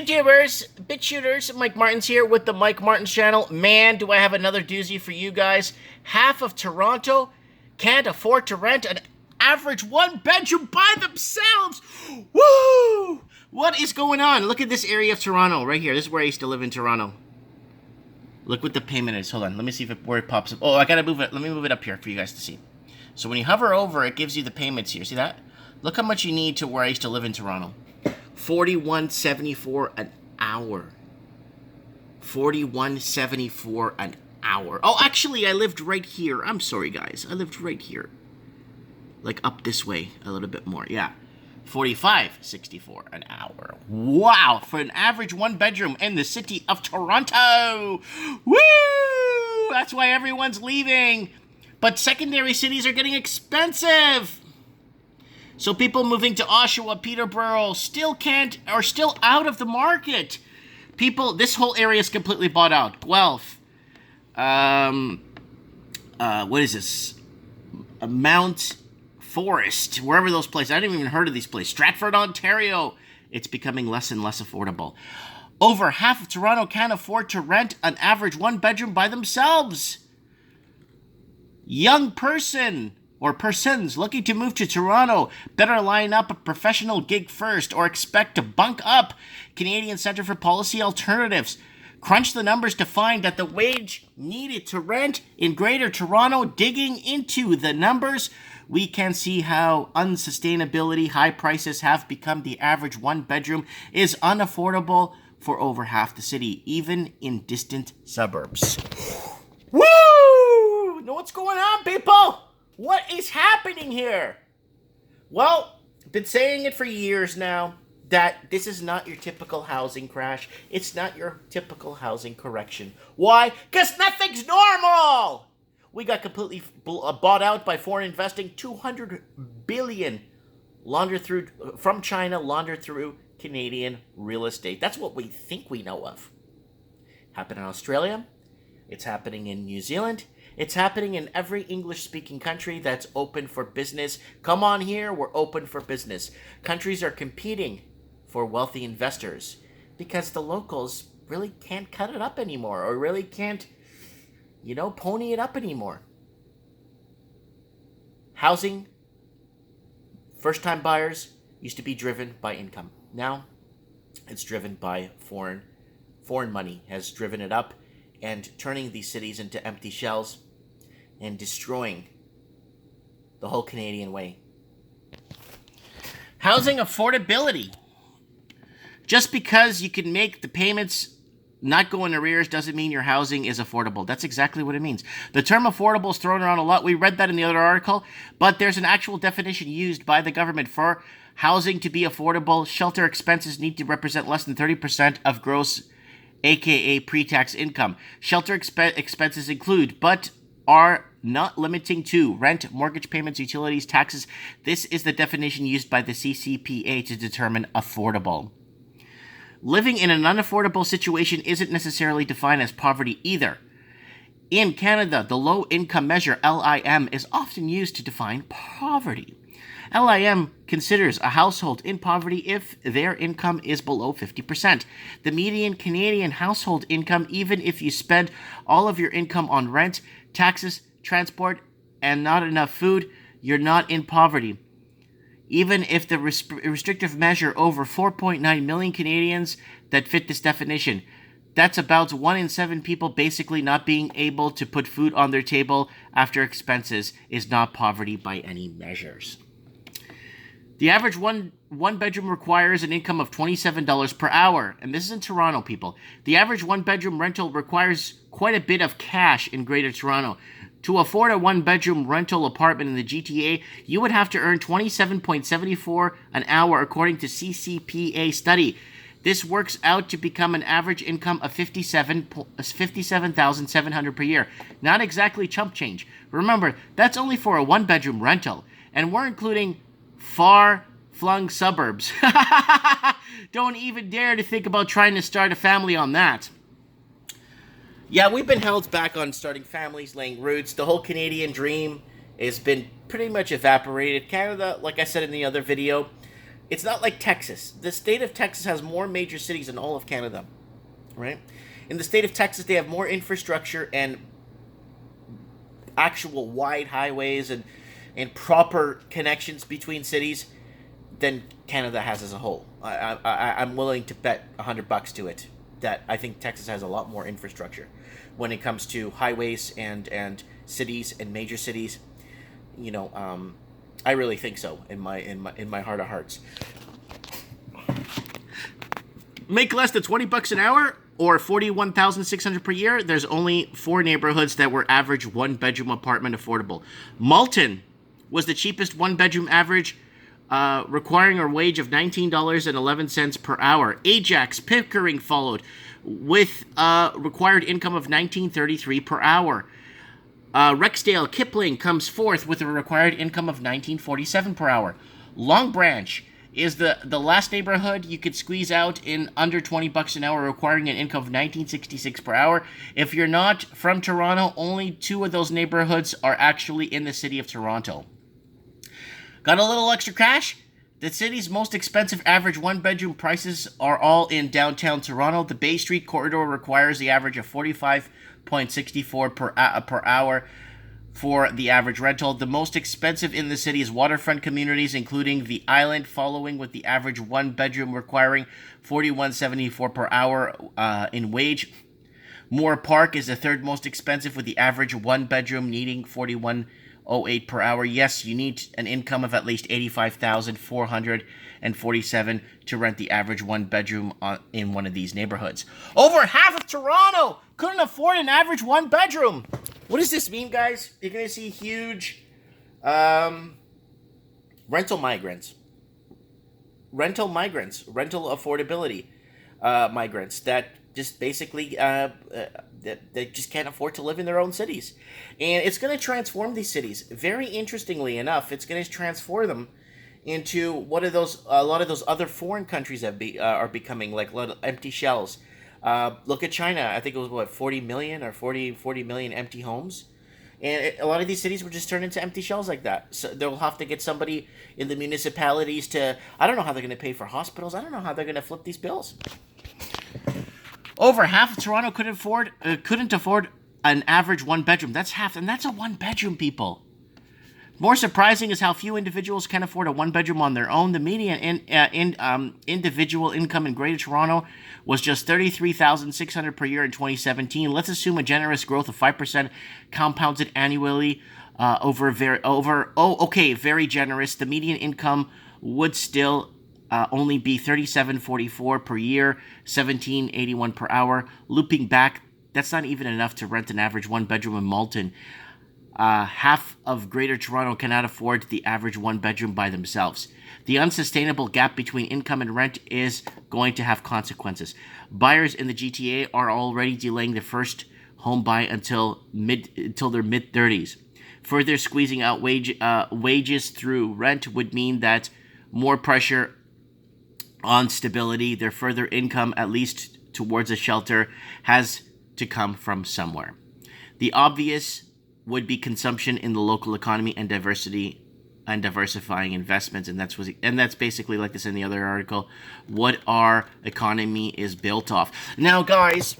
Good viewers, bit shooters, Mike Martins here with the Mike Martins channel. Man, do I have another doozy for you guys. Half of Toronto can't afford to rent an average one-bedroom by themselves. Woo! What is going on? Look at this area of Toronto right here. This is where I used to live in Toronto. Look what the payment is. Hold on, let me see where it pops up. Oh, I gotta move it. Let me move it up here for you guys to see. So when you hover over, it gives you the payments here. See that? Look how much you need to where I used to live in Toronto. $41.74 an hour. $41.74 an hour. Oh, actually, I lived right here. I'm sorry, guys. I lived right here. Like up this way a little bit more. Yeah. $45.64 an hour. Wow. For an average one bedroom in the city of Toronto. Woo! That's why everyone's leaving. But secondary cities are getting expensive. So people moving to Oshawa, Peterborough, still out of the market. People, this whole area is completely bought out. Guelph. What is this? Mount Forest, wherever those places. I didn't even heard of these places. Stratford, Ontario. It's becoming less and less affordable. Over half of Toronto can't afford to rent an average one bedroom by themselves. Young person or persons looking to move to Toronto better line up a professional gig first or expect to bunk up. Canadian Centre for Policy Alternatives crunched the numbers to find that the wage needed to rent in Greater Toronto. Digging into the numbers, we can see how unsustainability, high prices have become the average one bedroom is unaffordable for over half the city, even in distant suburbs. Woo! Know what's going on, people? What is happening here? Well, I've been saying it for years now that this is not your typical housing crash. It's not your typical housing correction. Why? Because nothing's normal! We got completely bought out by foreign investing. $200 billion laundered through from China, laundered through Canadian real estate. That's what we think we know of. Happened in Australia. It's happening in New Zealand. It's happening in every English-speaking country that's open for business. Come on here, we're open for business. Countries are competing for wealthy investors because the locals really can't cut it up anymore or really can't, pony it up anymore. Housing, first-time buyers used to be driven by income. Now, it's driven by foreign money has driven it up and turning these cities into empty shells and destroying the whole Canadian way. Housing affordability. Just because you can make the payments not go in arrears doesn't mean your housing is affordable. That's exactly what it means. The term affordable is thrown around a lot. We read that in the other article, but there's an actual definition used by the government for housing to be affordable. Shelter expenses need to represent less than 30% of gross aka pre-tax income. Shelter expenses include, but are not limiting to, rent, mortgage payments, utilities, taxes. This is the definition used by the CCPA to determine affordable. Living in an unaffordable situation isn't necessarily defined as poverty either. In Canada, the low income measure, LIM, is often used to define poverty. LIM considers a household in poverty if their income is below 50%. The median Canadian household income, even if you spend all of your income on rent, taxes, transport, and not enough food, you're not in poverty. Even if the restrictive measure over 4.9 million Canadians that fit this definition, that's about 1 in 7 people basically not being able to put food on their table after expenses is not poverty by any measures. The average one bedroom requires an income of $27 per hour, and this is in Toronto, people. The average one bedroom rental requires quite a bit of cash in Greater Toronto. To afford a one bedroom rental apartment in the GTA, you would have to earn $27.74 an hour according to CCPA study. This works out to become an average income of $57,700 per year. Not exactly chump change. Remember, that's only for a one bedroom rental, and we're including far-flung suburbs. Don't even dare to think about trying to start a family on that. Yeah, we've been held back on starting families, laying roots. The whole Canadian dream has been pretty much evaporated. Canada, like I said in the other video, It's not like Texas. The state of Texas has more major cities than all of Canada, right? In the state of Texas, they have more infrastructure and actual wide highways and proper connections between cities than Canada has as a whole. I'm willing to bet $100 to it that I think Texas has a lot more infrastructure when it comes to highways and cities and major cities. I really think so in my heart of hearts. Make less than $20 an hour or $41,600 per year. There's only 4 neighborhoods that were average 1-bedroom apartment affordable. Malton was the cheapest 1-bedroom average, requiring a wage of $19.11 per hour. Ajax, Pickering followed with required income of $19.33 per hour. Rexdale, Kipling comes fourth with a required income of $19.47 per hour. Long Branch is the last neighborhood you could squeeze out in under $20 an hour, requiring an income of $19.66 per hour. If you're not from Toronto, only 2 of those neighborhoods are actually in the city of Toronto. Got a little extra cash? The city's most expensive average 1-bedroom prices are all in downtown Toronto. The Bay Street corridor requires the average of $45.64 per hour for the average rental. The most expensive in the city is waterfront communities, including the Island, following with the average 1-bedroom requiring $41.74 per hour in wage. Moore Park is the third most expensive, with the average 1-bedroom needing $41.08 per hour. Yes, you need an income of at least $85,447 to rent the average 1-bedroom in one of these neighborhoods. Over half of Toronto couldn't afford an average 1-bedroom. What does this mean, guys? You're going to see huge rental affordability migrants that just basically that just can't afford to live in their own cities. And it's going to transform these cities. Very interestingly enough, it's going to transform them into a lot of those other foreign countries that are becoming like little empty shells. Look at China. I think it was 40 million empty homes. And a lot of these cities were just turned into empty shells like that. So they'll have to get somebody in the municipalities to, I don't know how they're going to pay for hospitals. I don't know how they're going to flip these bills. Over half of Toronto couldn't afford an average 1-bedroom. That's half, and that's a 1-bedroom, people. More surprising is how few individuals can afford a 1-bedroom on their own. The median individual income in Greater Toronto was just $33,600 per year in 2017. Let's assume a generous growth of 5% compounded annually very generous. The median income would still only be $37.44 per year, $17.81 per hour. Looping back, that's not even enough to rent an average 1-bedroom in Malton. Half of Greater Toronto cannot afford the average 1-bedroom by themselves. The unsustainable gap between income and rent is going to have consequences. Buyers in the GTA are already delaying their first home buy until their mid-30s. Further squeezing out wages through rent would mean that more pressure on stability. Their further income, at least towards a shelter, has to come from somewhere. The obvious would be consumption in the local economy and diversifying investments, and that's basically, like this in the other article, what our economy is built off. Now, guys,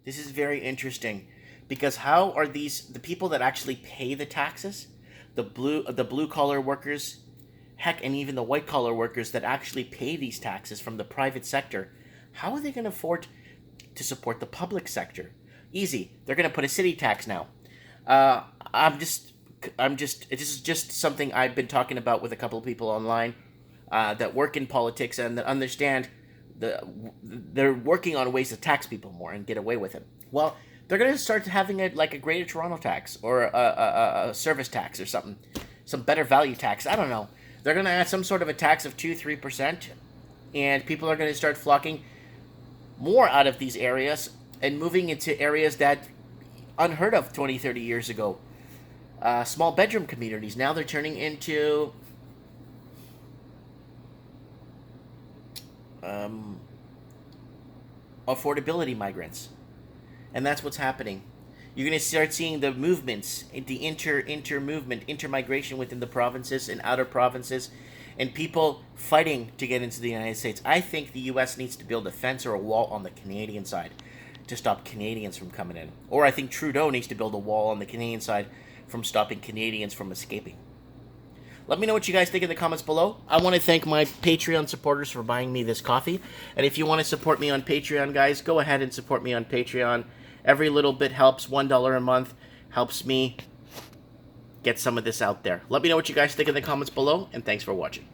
this is very interesting, because how are the people that actually pay the taxes, the blue collar workers, heck, and even the white collar workers that actually pay these taxes from the private sector, how are they going to afford to support the public sector? Easy, they're going to put a city tax now. This is just something I've been talking about with a couple of people online that work in politics and that understand they're working on ways to tax people more and get away with it. Well, they're going to start having a Greater Toronto tax or a service tax or something, some better value tax. I don't know. They're going to add some sort of a tax of 2-3%, and people are going to start flocking more out of these areas and moving into areas that unheard of 20-30 years ago. Small bedroom communities, now they're turning into affordability migrants, and that's what's happening. You're going to start seeing the movements, the inter-migration within the provinces and outer provinces, and people fighting to get into the United States. I think the U.S. needs to build a fence or a wall on the Canadian side to stop Canadians from coming in. Or I think Trudeau needs to build a wall on the Canadian side from stopping Canadians from escaping. Let me know what you guys think in the comments below. I want to thank my Patreon supporters for buying me this coffee. And if you want to support me on Patreon, guys, go ahead and support me on Patreon. Every little bit helps. $1 a month helps me get some of this out there. Let me know what you guys think in the comments below, and thanks for watching.